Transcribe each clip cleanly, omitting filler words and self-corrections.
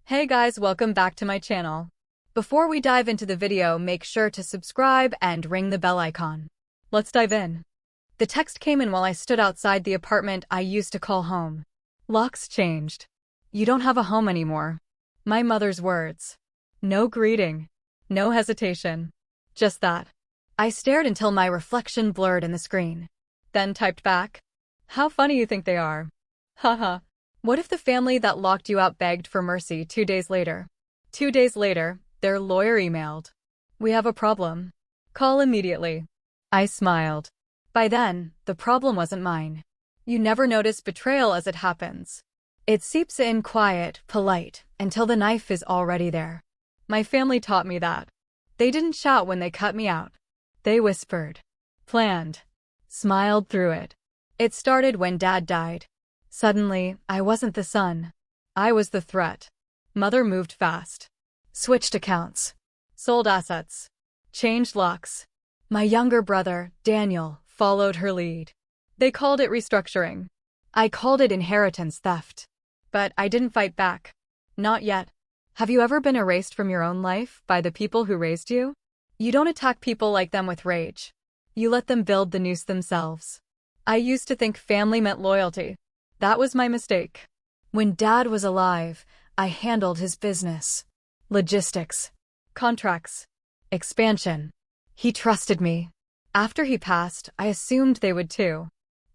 Hey guys, welcome back to my channel. Before we dive into the video, make sure to subscribe and ring the bell icon. Let's dive in. The text came in while I stood outside the apartment I used to call home. Locks changed. You don't have a home anymore. My mother's words. No greeting. No hesitation. Just that. I stared until my reflection blurred in the screen. Then typed back. How funny you think they are. Haha. What if the family that locked you out begged for mercy 2 days later? 2 days later, their lawyer emailed. We have a problem. Call immediately. I smiled. By then, the problem wasn't mine. You never notice betrayal as it happens. It seeps in quiet, polite, until the knife is already there. My family taught me that. They didn't shout when they cut me out. They whispered. Planned. Smiled through it. It started when Dad died. Suddenly, I wasn't the son. I was the threat. Mother moved fast. Switched accounts. Sold assets. Changed locks. My younger brother, Daniel, followed her lead. They called it restructuring. I called it inheritance theft. But I didn't fight back. Not yet. Have you ever been erased from your own life by the people who raised you? You don't attack people like them with rage. You let them build the noose themselves. I used to think family meant loyalty. That was my mistake. When Dad was alive, I handled his business. Logistics. Contracts. Expansion. He trusted me. After he passed, I assumed they would too.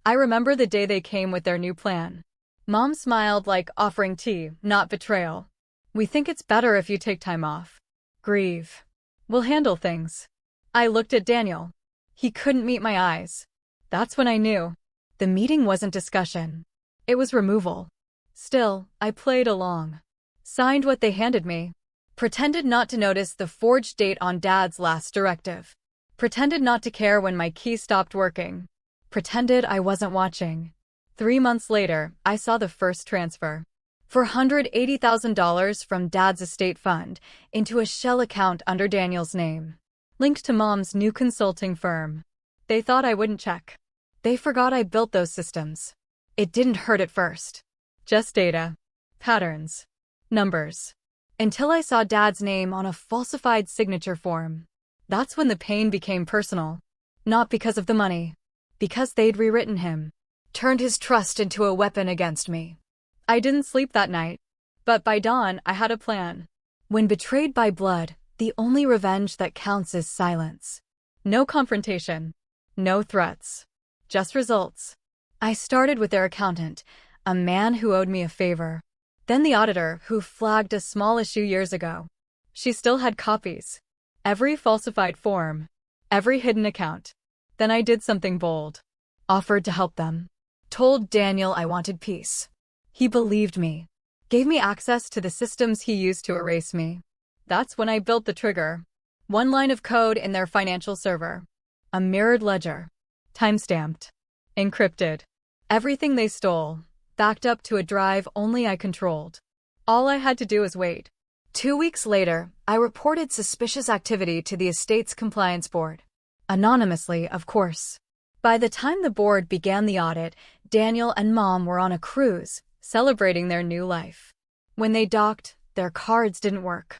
I remember the day they came with their new plan. Mom smiled like offering tea, not betrayal. We think it's better if you take time off. Grieve. We'll handle things. I looked at Daniel. He couldn't meet my eyes. That's when I knew. The meeting wasn't discussion. It was removal. Still, I played along. Signed what they handed me. Pretended not to notice the forged date on Dad's last directive. Pretended not to care when my key stopped working. Pretended I wasn't watching. 3 months later, I saw the first transfer. $480,000 from Dad's estate fund into a shell account under Daniel's name. Linked to Mom's new consulting firm. They thought I wouldn't check. They forgot I built those systems. It didn't hurt at first. Just data. Patterns. Numbers. Until I saw Dad's name on a falsified signature form. That's when the pain became personal. Not because of the money. Because they'd rewritten him. Turned his trust into a weapon against me. I didn't sleep that night. But by dawn, I had a plan. When betrayed by blood, the only revenge that counts is silence. No confrontation. No threats. Just results. I started with their accountant, a man who owed me a favor. Then the auditor, who flagged a small issue years ago. She still had copies. Every falsified form. Every hidden account. Then I did something bold. Offered to help them. Told Daniel I wanted peace. He believed me. Gave me access to the systems he used to erase me. That's when I built the trigger. One line of code in their financial server. A mirrored ledger. Timestamped. Encrypted. Everything they stole, backed up to a drive only I controlled. All I had to do was wait. 2 weeks later, I reported suspicious activity to the estate's compliance board. Anonymously, of course. By the time the board began the audit, Daniel and Mom were on a cruise, celebrating their new life. When they docked, their cards didn't work.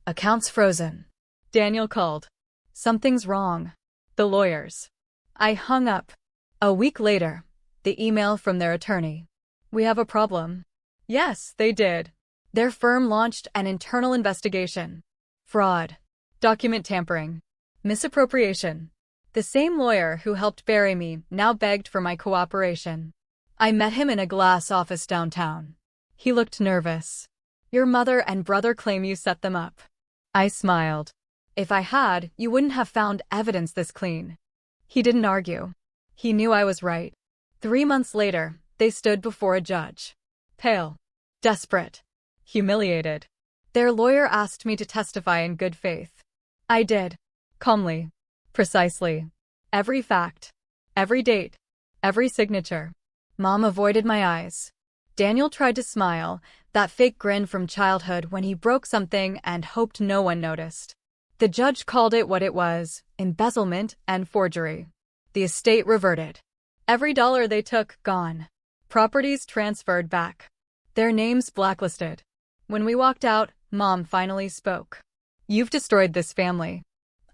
Accounts frozen. Daniel called. Something's wrong. The lawyers. I hung up. A week later, the email from their attorney. We have a problem. Yes, they did. Their firm launched an internal investigation. Fraud. Document tampering. Misappropriation. The same lawyer who helped bury me now begged for my cooperation. I met him in a glass office downtown. He looked nervous. Your mother and brother claim you set them up. I smiled. If I had, you wouldn't have found evidence this clean. He didn't argue. He knew I was right. 3 months later, they stood before a judge. Pale. Desperate. Humiliated. Their lawyer asked me to testify in good faith. I did. Calmly. Precisely. Every fact. Every date. Every signature. Mom avoided my eyes. Daniel tried to smile, that fake grin from childhood when he broke something and hoped no one noticed. The judge called it what it was, embezzlement and forgery. The estate reverted. Every dollar they took, gone. Properties transferred back. Their names blacklisted. When we walked out, Mom finally spoke. "You've destroyed this family."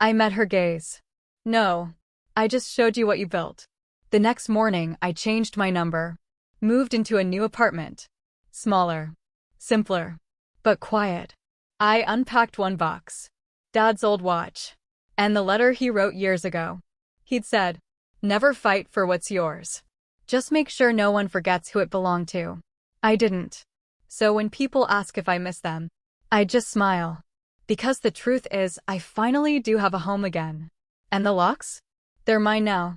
I met her gaze. "No. I just showed you what you built." The next morning, I changed my number. Moved into a new apartment. Smaller. Simpler. But quiet. I unpacked one box. Dad's old watch. And the letter he wrote years ago. He'd said, "Never fight for what's yours. Just make sure no one forgets who it belonged to." I didn't. So when people ask if I miss them, I just smile. Because the truth is, I finally do have a home again. And the locks? They're mine now.